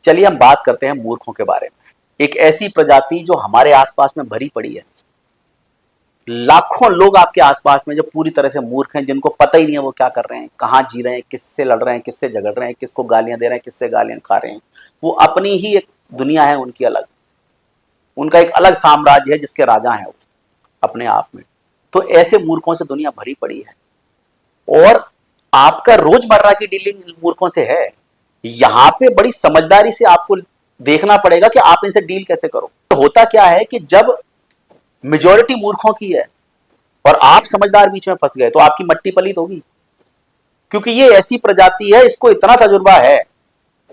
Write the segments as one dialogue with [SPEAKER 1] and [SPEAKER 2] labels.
[SPEAKER 1] चलिए हम बात करते हैं मूर्खों के बारे में। एक ऐसी प्रजाति जो हमारे आसपास में भरी पड़ी है। लाखों लोग आपके आसपास में जो पूरी तरह से मूर्ख हैं, जिनको पता ही नहीं है वो क्या कर रहे हैं, कहाँ जी रहे हैं, किससे लड़ रहे हैं, किससे झगड़ रहे हैं, किसको गालियां दे रहे हैं, किससे गालियां खा रहे हैं। वो अपनी ही एक दुनिया है उनकी अलग, उनका एक अलग साम्राज्य है जिसके राजा हैं वो अपने आप में। तो ऐसे मूर्खों से दुनिया भरी पड़ी है और आपका रोजमर्रा की डीलिंग मूर्खों से है। यहां पे बड़ी समझदारी से आपको देखना पड़ेगा कि आप इनसे डील कैसे करो। तो होता क्या है कि जब मेजॉरिटी मूर्खों की है और आप समझदार बीच में फंस गए तो आपकी मट्टी पलीत होगी, क्योंकि ये ऐसी प्रजाति है, इसको इतना तजुर्बा है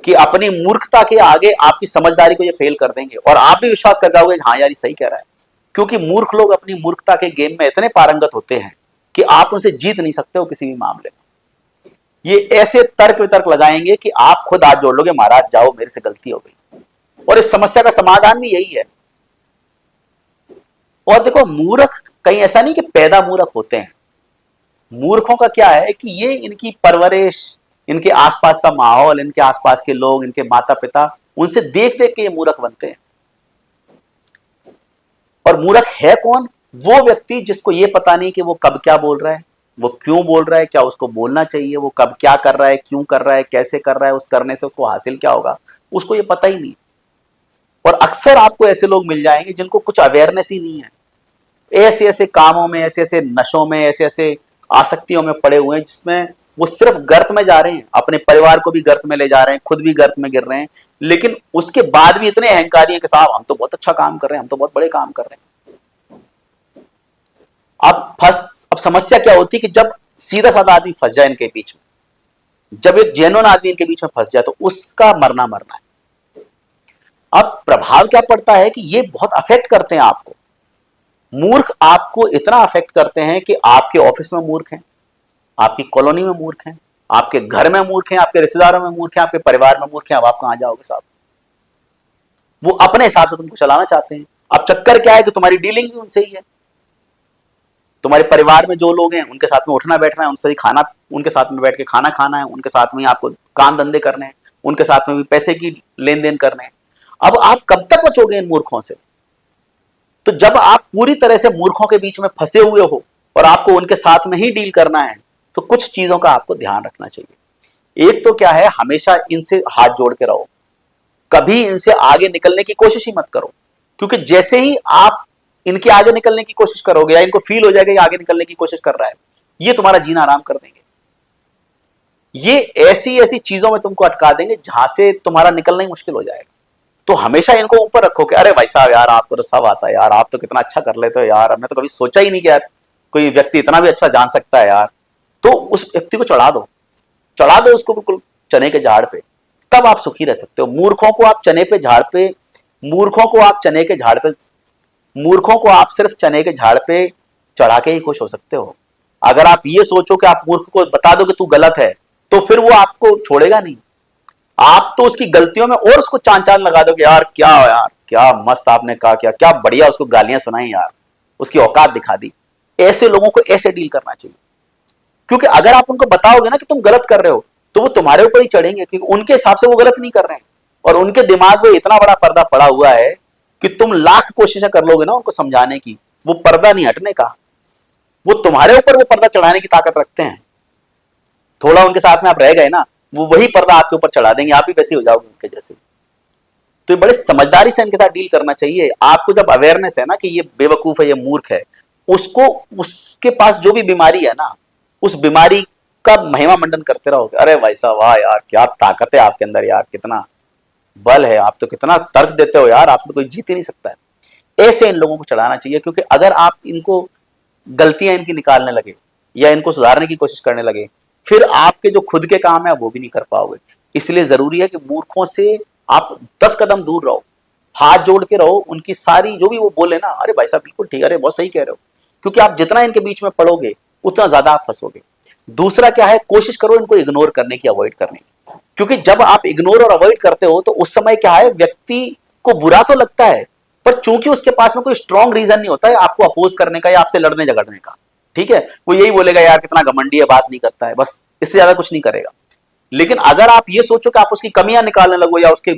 [SPEAKER 1] कि अपनी मूर्खता के आगे आपकी समझदारी को ये फेल कर देंगे और आप भी विश्वास कर जाओगे हाँ यार ये सही कह रहा है। क्योंकि मूर्ख लोग अपनी मूर्खता के गेम में इतने पारंगत होते हैं कि आप उनसे जीत नहीं सकते हो किसी भी मामले में। ये ऐसे तर्क वितर्क लगाएंगे कि आप खुद हाथ जोड़ लोगे, महाराज जाओ मेरे से गलती हो गई। और इस समस्या का समाधान भी यही है। और देखो, मूर्ख कहीं ऐसा नहीं कि पैदा मूर्ख होते हैं। मूर्खों का क्या है कि ये इनकी परवरिश, इनके आसपास का माहौल, इनके आसपास के लोग, इनके माता पिता, उनसे देख देख के ये मूर्ख बनते हैं। और मूर्ख है कौन? वो व्यक्ति जिसको ये पता नहीं कि वो कब क्या बोल रहा है, वो क्यों बोल रहा है, क्या उसको बोलना चाहिए, वो कब क्या कर रहा है, क्यों कर रहा है, कैसे कर रहा है, उस करने से उसको हासिल क्या होगा, उसको ये पता ही नहीं। और अक्सर आपको ऐसे लोग मिल जाएंगे जिनको कुछ अवेयरनेस ही नहीं है, ऐसे ऐसे कामों में, ऐसे ऐसे नशों में, ऐसे ऐसे आसक्तियों में पड़े हुए हैं जिसमें वो सिर्फ गर्त में जा रहे हैं, अपने परिवार को भी गर्त में ले जा रहे हैं, खुद भी गर्त में गिर रहे हैं। लेकिन उसके बाद भी इतने अहंकारी हैं कि साहब हम तो बहुत अच्छा काम कर रहे हैं, हम तो बहुत बड़े काम कर रहे हैं। अब समस्या क्या होती है कि जब सीधा साधा आदमी फंस जाए इनके बीच में, जब एक जेन्युइन आदमी इनके बीच में फंस जाए तो उसका मरना मरना है। अब प्रभाव क्या पड़ता है कि ये बहुत अफेक्ट करते हैं आपको। मूर्ख आपको इतना अफेक्ट करते हैं कि आपके ऑफिस में मूर्ख हैं, आपकी कॉलोनी में मूर्ख हैं, आपके घर में मूर्ख हैं, आपके रिश्तेदारों में मूर्ख हैं, आपके परिवार में मूर्ख हैं। अब आप कहां जाओगे साहब? वो अपने हिसाब से तुमको चलाना चाहते हैं। अब चक्कर क्या है कि तुम्हारी डीलिंग भी उनसे ही है। तुम्हारे परिवार में जो लोग हैं उनके साथ में उठना बैठना है, उनसे ही खाना, उनके साथ में बैठ के खाना खाना है, उनके साथ में आपको काम धंधे करने हैं, उनके साथ में भी पैसे की लेन देन करने हैं। अब आप कब तक बचोगे इन मूर्खों से? तो जब आप पूरी तरह से मूर्खों के बीच में फंसे हुए हो और आपको उनके साथ में ही डील करना है, तो कुछ चीजों का आपको ध्यान रखना चाहिए। एक तो क्या है, हमेशा इनसे हाथ जोड़ के रहो, कभी इनसे आगे निकलने की कोशिश ही मत करो। क्योंकि जैसे ही आप इनके आगे निकलने की कोशिश करोगे या इनको फील हो जाएगा कि आगे निकलने की कोशिश कर रहा है, ये तुम्हारा जीना आराम कर देंगे। ये ऐसी ऐसी चीजों में तुमको अटका देंगे जहां से तुम्हारा निकलना ही मुश्किल हो जाएगा। तो हमेशा इनको ऊपर रखो कि अरे भाई साहब यार आपको तो सब आता है यार, आप तो कितना अच्छा कर लेते हो यार, हमने तो कभी सोचा ही नहीं कि यार कोई व्यक्ति इतना भी अच्छा जान सकता है यार। तो उस व्यक्ति को चढ़ा दो उसको बिल्कुल चने के झाड़ पे, तब आप सुखी रह सकते हो। मूर्खों को आप चने पे झाड़ पे, मूर्खों को आप चने के झाड़ पे, मूर्खों को आप सिर्फ चने के झाड़ पे चढ़ा के ही खुश हो सकते हो। अगर आप ये सोचो कि आप मूर्ख को बता दो कि तू गलत है, तो फिर वो आपको छोड़ेगा नहीं। आप तो उसकी गलतियों में और उसको चांद चांद लगा दो कि यार क्या मस्त आपने कहा, क्या क्या बढ़िया उसको गालियां सुनाई यार, उसकी औकात दिखा दी। ऐसे लोगों को ऐसे डील करना चाहिए। क्योंकि अगर आप उनको बताओगे ना कि तुम गलत कर रहे हो, तो वो तुम्हारे ऊपर ही चढ़ेंगे, क्योंकि उनके हिसाब से वो गलत नहीं कर रहे हैं और उनके दिमाग में इतना बड़ा पर्दा पड़ा हुआ है कि तुम लाख कोशिशें कर लोगे ना उनको समझाने की, वो पर्दा नहीं हटने का। वो तुम्हारे ऊपर वो पर्दा चढ़ाने की ताकत रखते हैं। थोड़ा उनके साथ में आप रह गए ना, वो वही पर्दा आपके ऊपर चढ़ा देंगे, आप भी वैसे हो जाओगे उनके जैसे। तो ये बड़े समझदारी से इनके साथ डील करना चाहिए। आपको जब अवेयरनेस है ना कि ये बेवकूफ है, ये मूर्ख है, उसको, उसके पास जो भी बीमारी है ना, उस बीमारी का महिमा मंडन करते रहोगे। अरे भाई साहब वाह यार, क्या ताकत है आपके अंदर यार, कितना बल है, आप तो कितना तर्क देते हो यार, आपसे तो कोई जीत ही नहीं सकता है। ऐसे इन लोगों को चढ़ाना चाहिए। क्योंकि अगर आप इनको गलतियां इनकी निकालने लगे या इनको सुधारने की कोशिश करने लगे, फिर आपके जो खुद के काम है वो भी नहीं कर पाओगे। इसलिए जरूरी है कि मूर्खों से आप 10 कदम दूर रहो, हाथ जोड़ के रहो। उनकी सारी जो भी वो बोले ना, अरे भाई साहब बिल्कुल ठीक है, अरे बहुत सही कह रहे हो। क्योंकि आप जितना इनके बीच में पड़ोगे उतना ज्यादा आप फंसोगे। दूसरा क्या है, कोशिश करो इनको इग्नोर करने की, अवॉइड करने की। क्योंकि जब आप इग्नोर और अवॉइड करते हो तो उस समय क्या है, व्यक्ति को बुरा तो लगता है, पर चूंकि उसके पास में कोई स्ट्रॉन्ग रीजन नहीं होता है आपको अपोज करने का या आपसे लड़ने झगड़ने का, ठीक है, वो यही बोलेगा यार कितना घमंडी है, बात नहीं करता है, बस इससे ज्यादा कुछ नहीं करेगा। लेकिन अगर आप ये सोचो कि आप उसकी कमियां निकालने लगो या उसके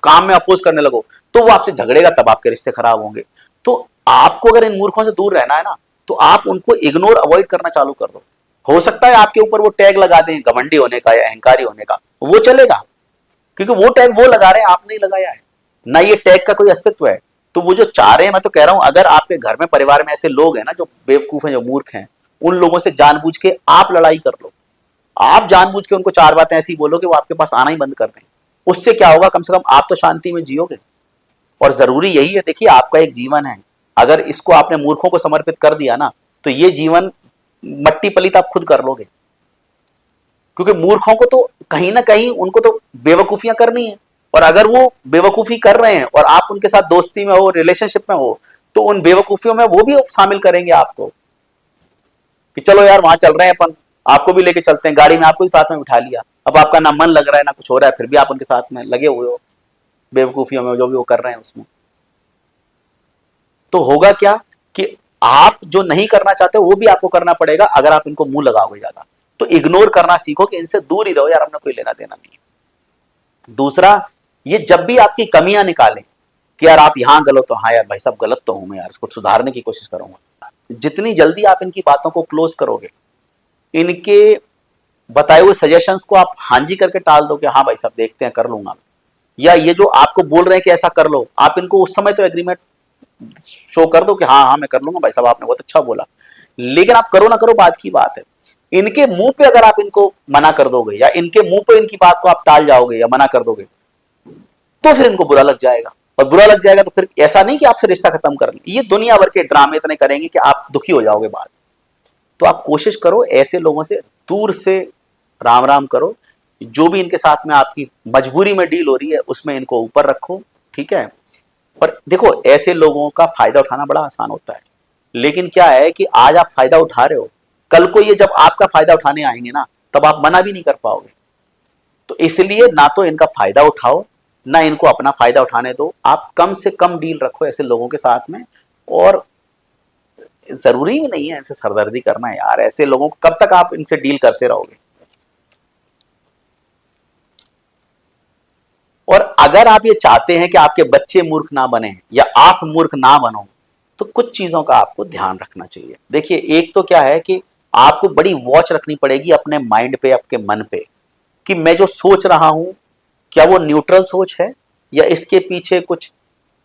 [SPEAKER 1] काम में अपोज करने लगो तो वो आपसे झगड़ेगा, तब आपके रिश्ते खराब होंगे। तो आपको अगर इन मूर्खों से दूर रहना है ना, तो आप उनको इग्नोर अवॉइड करना चालू कर दो। हो सकता है आपके ऊपर वो टैग लगा दें घमंडी होने का या अहंकारी होने का, वो चलेगा, क्योंकि वो टैग वो लगा रहे हैं, आप नहीं लगाया है ना, ये टैग का कोई अस्तित्व है। तो वो जो चाह रहे हैं, मैं तो कह रहा हूं, अगर आपके घर में परिवार में ऐसे लोग हैं ना जो बेवकूफ हैं, जो मूर्ख हैं, उन लोगों से जानबूझ के आप लड़ाई कर लो। आप जानबूझ के उनको चार बातें ऐसी बोलो कि वो आपके पास आना ही बंद कर दें। उससे क्या होगा, कम से कम आप तो शांति में जियोगे। और जरूरी यही है, देखिए आपका एक जीवन है, अगर इसको आपने मूर्खों को समर्पित कर दिया ना, तो ये जीवन मट्टी पलीत आप खुद कर लोगे। क्योंकि मूर्खों को तो कहीं ना कहीं उनको तो बेवकूफियां करनी है, और अगर वो बेवकूफी कर रहे हैं और आप उनके साथ दोस्ती में हो, रिलेशनशिप में हो, तो उन बेवकूफियों में वो भी शामिल करेंगे आपको कि चलो यार वहां चल रहे हैं अपन, आपको भी लेके चलते हैं, गाड़ी में आपको भी साथ में बिठा लिया। अब आपका ना मन लग रहा है ना कुछ हो रहा है, फिर भी आप उनके साथ में लगे हुए हो बेवकूफियों में, जो भी वो कर रहे हैं उसमें। तो होगा क्या कि आप जो नहीं करना चाहते वो भी आपको करना पड़ेगा अगर आप इनको मुंह लगाओगे ज्यादा। तो इग्नोर करना सीखो कि इनसे दूर ही रहो यार, हमने कोई लेना देना नहीं है। दूसरा, ये जब भी आपकी कमियां निकालें कि यार आप यहां गलत हो, हाँ यार भाई साहब गलत तो हूं मैं यार, इसको सुधारने की कोशिश करूंगा। जितनी जल्दी आप इनकी बातों को क्लोज करोगे, इनके बताए हुए सजेशंस को आप हाँ जी करके टाल दो कि हाँ भाई साहब देखते हैं, कर लूंगा, या ये जो आपको बोल रहे हैं कि ऐसा कर लो, आप इनको उस समय तो एग्रीमेंट शो कर दो कि हाँ हाँ मैं कर लूंगा भाई साहब, आपने बहुत अच्छा बोला। लेकिन आप करो ना करो बात की बात है, इनके मुंह पे अगर आप इनको मना कर दोगे या इनके मुंह पे इनकी बात को आप टाल जाओगे या मना कर दोगे, तो फिर इनको बुरा लग जाएगा। और बुरा लग जाएगा तो फिर ऐसा नहीं कि आप फिर रिश्ता खत्म कर लें, ये दुनिया भर के ड्रामे इतने करेंगे कि आप दुखी हो जाओगे बाद। तो आप कोशिश करो ऐसे लोगों से दूर से राम राम करो। जो भी इनके साथ में आपकी मजबूरी में डील हो रही है उसमें इनको ऊपर रखो, ठीक है। पर देखो ऐसे लोगों का फायदा उठाना बड़ा आसान होता है, लेकिन क्या है कि आज आप फायदा उठा रहे हो, कल को ये जब आपका फायदा उठाने आएंगे ना, तब आप मना भी नहीं कर पाओगे। तो इसलिए ना तो इनका फायदा उठाओ, ना इनको अपना फायदा उठाने दो। आप कम से कम डील रखो ऐसे लोगों के साथ में। और जरूरी भी नहीं है इनसे सरदर्दी करना यार, ऐसे लोगों को कब तक आप इनसे डील करते रहोगे। और अगर आप ये चाहते हैं कि आपके बच्चे मूर्ख ना बने या आप मूर्ख ना बनो, तो कुछ चीजों का आपको ध्यान रखना चाहिए। देखिए एक तो क्या है कि आपको बड़ी वॉच रखनी पड़ेगी अपने माइंड पे, आपके मन पे, कि मैं जो सोच रहा हूं क्या वो न्यूट्रल सोच है, या इसके पीछे कुछ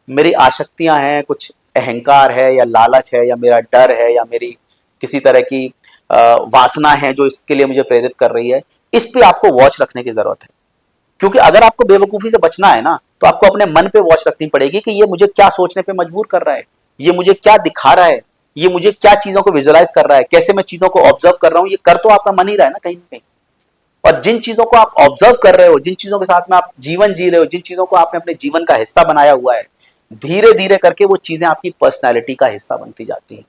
[SPEAKER 1] मेरी आसक्तियां हैं, कुछ अहंकार है या लालच है या मेरा डर है या मेरी किसी तरह की वासना है जो इसके लिए मुझे प्रेरित कर रही है। इस पे आपको वॉच रखने की जरूरत है। क्योंकि अगर आपको बेवकूफी से बचना है ना, तो आपको अपने मन पे वॉच रखनी पड़ेगी कि ये मुझे क्या सोचने पे मजबूर कर रहा है, ये मुझे क्या दिखा रहा है, ये मुझे क्या चीजों को विजुअलाइज कर रहा है, कैसे मैं चीजों को ऑब्जर्व कर रहा हूं। ये कर तो आपका मन ही रहा है ना कहीं ना कहीं। और जिन चीजों को आप ऑब्जर्व कर रहे हो, जिन चीजों के साथ में आप जीवन जी रहे हो, जिन चीजों को आपने अपने जीवन का हिस्सा बनाया हुआ है, धीरे धीरे करके वो चीजें आपकी पर्सनैलिटी का हिस्सा बनती जाती हैं।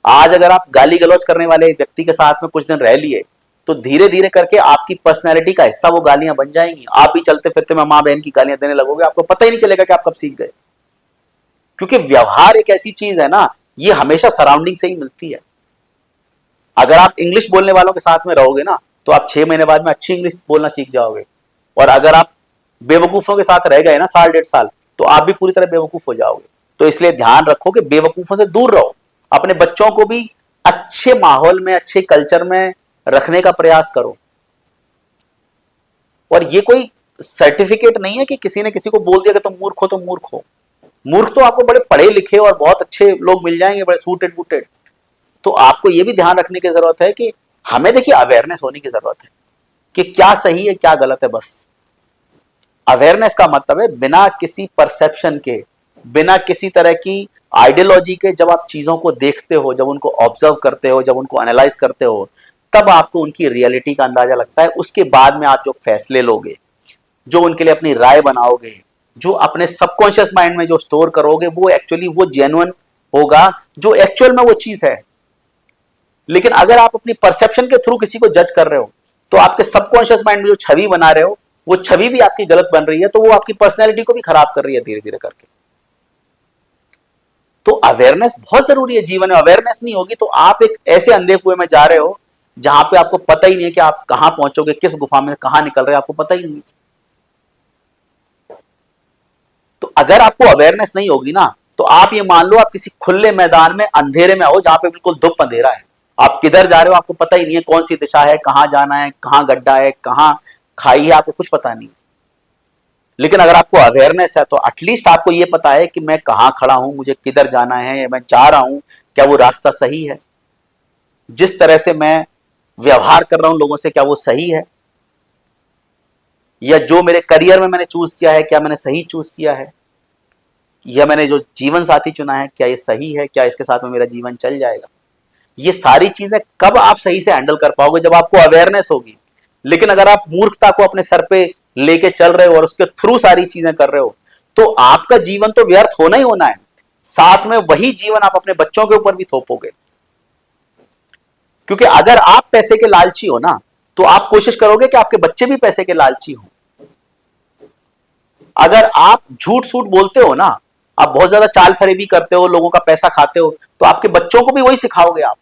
[SPEAKER 1] आज अगर आप गाली गलौज करने वाले व्यक्ति के साथ में कुछ दिन रह लिए, तो धीरे धीरे करके आपकी पर्सनैलिटी का हिस्सा वो गालियां बन जाएंगी। आप भी चलते फिरते में माँ बहन की गालियां देने लगोगे, आपको पता ही नहीं चलेगा कि आप कब सीख गए। क्योंकि व्यवहार एक ऐसी चीज है ना, ये हमेशा सराउंडिंग से ही मिलती है। अगर आप इंग्लिश बोलने वालों के साथ में रहोगे ना, तो आप 6 महीने बाद में अच्छी इंग्लिश बोलना सीख जाओगे। और अगर आप बेवकूफों के साथ रह गए ना साल डेढ़ साल, तो आप भी पूरी तरह बेवकूफ हो जाओगे। तो इसलिए ध्यान रखो कि बेवकूफों से दूर रहो, अपने बच्चों को भी अच्छे माहौल में, अच्छे कल्चर में रखने का प्रयास करो। और ये कोई सर्टिफिकेट नहीं है कि किसी ने किसी को बोल दिया कि तुम मूर्ख हो तो मूर्ख हो। मूर्ख तो आपको बड़े पढ़े लिखे और बहुत अच्छे लोग मिल जाएंगे, बड़े सूटेड बूटेड। तो आपको यह भी ध्यान रखने की जरूरत है कि हमें देखिए अवेयरनेस होने की जरूरत है कि क्या सही है क्या गलत है। बस अवेयरनेस का मतलब है बिना किसी परसेप्शन के, बिना किसी तरह की आइडियोलॉजी के जब आप चीजों को देखते हो, जब उनको ऑब्जर्व करते हो, जब उनको एनालाइज करते हो, तब आपको उनकी रियलिटी का अंदाजा लगता है। उसके बाद में आप जो फैसले लोगे, जो उनके लिए अपनी राय बनाओगे, जो अपने सबकॉन्शियस माइंड में जो स्टोर करोगे, वो एक्चुअली वो जेन्युइन होगा जो एक्चुअल में वो चीज है। लेकिन अगर आप अपनी परसेप्शन के थ्रू किसी को जज कर रहे हो, तो आपके सबकॉन्शियस माइंड में जो छवि बना रहे हो, वो छवि भी आपकी गलत बन रही है, तो वो आपकी पर्सनैलिटी को भी खराब कर रही है धीरे धीरे करके। तो अवेयरनेस बहुत जरूरी है जीवन में। अवेयरनेस नहीं होगी तो आप एक ऐसे अंधे कुएं में जा रहे हो जहां पे आपको पता ही नहीं है कि आप कहां पहुंचोगे, किस गुफा में कहां निकल रहे हैं, आपको पता ही नहीं। तो अगर आपको अवेयरनेस नहीं होगी ना, तो आप ये मान लो आप किसी खुले मैदान में अंधेरे में हो, जहां पे बिल्कुल धुप अंधेरा है, आप किधर जा रहे हो आपको पता ही नहीं है, कौन सी दिशा है, कहां जाना है, कहां गड्ढा है, कहां खाई है, आपको कुछ पता नहीं। लेकिन अगर आपको अवेयरनेस है तो एटलीस्ट आपको ये पता है कि मैं कहां खड़ा हूं, मुझे किधर जाना है, मैं जा रहा हूं, क्या वो रास्ता सही है, जिस तरह से मैं व्यवहार कर रहा हूं लोगों से क्या वो सही है, या जो मेरे करियर में मैंने चूज किया है क्या मैंने सही चूज किया है, या मैंने जो जीवन साथी चुना है क्या ये सही है, क्या इसके साथ में मेरा जीवन चल जाएगा। ये सारी चीजें कब आप सही से हैंडल कर पाओगे, जब आपको अवेयरनेस होगी। लेकिन अगर आप मूर्खता को अपने सर पे लेके चल रहे हो और उसके थ्रू सारी चीजें कर रहे हो, तो आपका जीवन तो व्यर्थ होना ही होना है, साथ में वही जीवन आप अपने बच्चों के ऊपर भी थोपोगे। क्योंकि अगर आप पैसे के लालची हो ना, तो आप कोशिश करोगे कि आपके बच्चे भी पैसे के लालची हो। अगर आप झूठ सूठ बोलते हो ना, आप बहुत ज्यादा चाल फरेबी करते हो, लोगों का पैसा खाते हो, तो आपके बच्चों को भी वही सिखाओगे आप।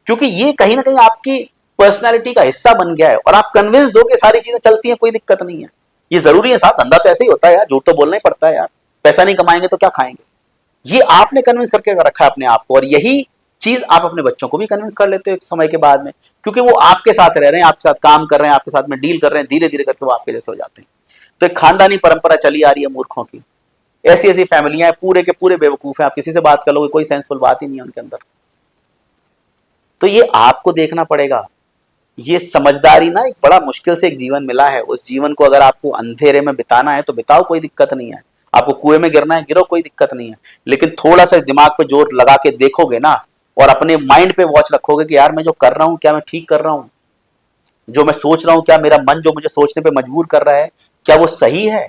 [SPEAKER 1] क्योंकि ये कहीं ना कहीं आपकी पर्सनैलिटी का हिस्सा बन गया है, और आप कन्विंस्ड हो कि सारी चीजें चलती हैं, कोई दिक्कत नहीं है। ये जरूरी है साहब, धंधा तो ऐसे ही होता है यार, झूठ तो बोलना ही पड़ता है यार, पैसा नहीं कमाएंगे तो क्या खाएंगे। ये आपने कन्विंस करके रखा है अपने आप को, और यही चीज आप अपने बच्चों को भी कन्विंस कर लेते हो एक समय के बाद में, क्योंकि वो आपके साथ रह रहे हैं, आपके साथ काम कर रहे हैं, आपके साथ में डील कर रहे हैं, धीरे धीरे करके वो आपके जैसे हो जाते हैं। तो एक खानदानी परंपरा चली आ रही है मूर्खों की, ऐसी ऐसी फैमिलियां पूरे के पूरे बेवकूफ है, आप किसी से बात कर लोगे कोई सेंसफुल बात ही नहीं है उनके अंदर। तो ये आपको देखना पड़ेगा। ये समझदारी ना, एक बड़ा मुश्किल से एक जीवन मिला है, उस जीवन को अगर आपको अंधेरे में बिताना है तो बिताओ, कोई दिक्कत नहीं है। आपको कुएं में गिरना है गिरो, कोई दिक्कत नहीं है। लेकिन थोड़ा सा दिमाग पे जोर लगा के देखोगे ना, और अपने माइंड पे वॉच रखोगे कि यार मैं जो कर रहा हूं क्या मैं ठीक कर रहा हूं, जो मैं सोच रहा हूं क्या मेरा मन जो मुझे सोचने पे मजबूर कर रहा है क्या वो सही है।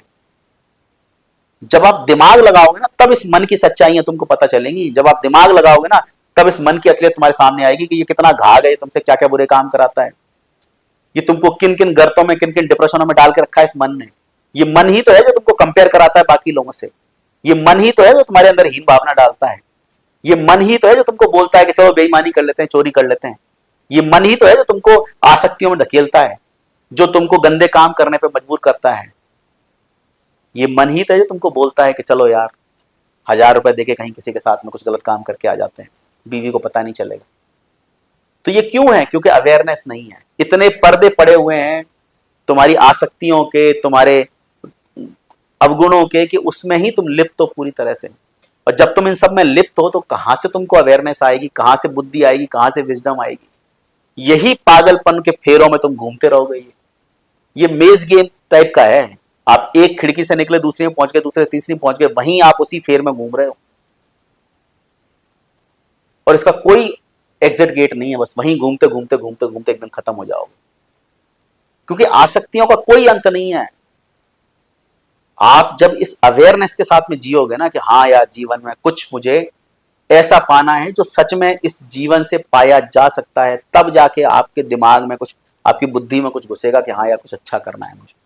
[SPEAKER 1] जब आप दिमाग लगाओगे ना, तब इस मन की सच्चाइयां तुमको पता चलेंगी। जब आप दिमाग लगाओगे ना, तब इस मन की असलियत तुम्हारे सामने आएगी कि ये कितना घाघ है, तुमसे क्या क्या बुरे काम कराता है, ये तुमको किन किन गर्तों में, किन किन डिप्रेशनों में डाल के रखा है इस मन ने। ये मन ही तो है जो तुमको कंपेयर कराता है बाकी लोगों से। ये मन ही तो है जो तुम्हारे अंदर हीन भावना डालता है। ये मन ही तो है जो तुमको बोलता है कि चलो बेईमानी कर लेते हैं, चोरी कर लेते हैं। ये मन ही तो है जो तुमको आसक्तियों में धकेलता है, जो तुमको गंदे काम करने पर मजबूर करता है। ये मन ही तो है जो तुमको बोलता है कि चलो यार 1000 रुपए देके कहीं किसी के साथ में कुछ गलत काम करके आ जाते हैं, बीवी को पता नहीं चलेगा। तो ये क्यों है? क्योंकि अवेयरनेस नहीं है। इतने पर्दे पड़े हुए हैं तुम्हारी आसक्तियों के, तुम्हारे अवगुणों के, कि उसमें ही तुम लिप्त हो पूरी तरह से। और जब तुम इन सब में लिप्त हो तो कहां से तुमको अवेयरनेस आएगी, कहां से बुद्धि आएगी, कहां से विजडम आएगी। यही पागलपन के फेरों में तुम घूमते रहोगे। ये मेज गेम टाइप का है। आप एक खिड़की से निकले, दूसरी में पहुंच गए, दूसरे तीसरी में पहुंच गए, वहीं आप उसी फेर में घूम रहे हो, और इसका कोई एग्जिट गेट नहीं है। बस वहीं घूमते घूमते घूमते घूमते एकदम खत्म हो जाओगे, क्योंकि आसक्तियों का कोई अंत नहीं है। आप जब इस अवेयरनेस के साथ में जियोगे ना कि हाँ यार जीवन में कुछ मुझे ऐसा पाना है जो सच में इस जीवन से पाया जा सकता है, तब जाके आपके दिमाग में कुछ, आपकी बुद्धि में कुछ घुसेगा कि हाँ यार कुछ अच्छा करना है मुझे।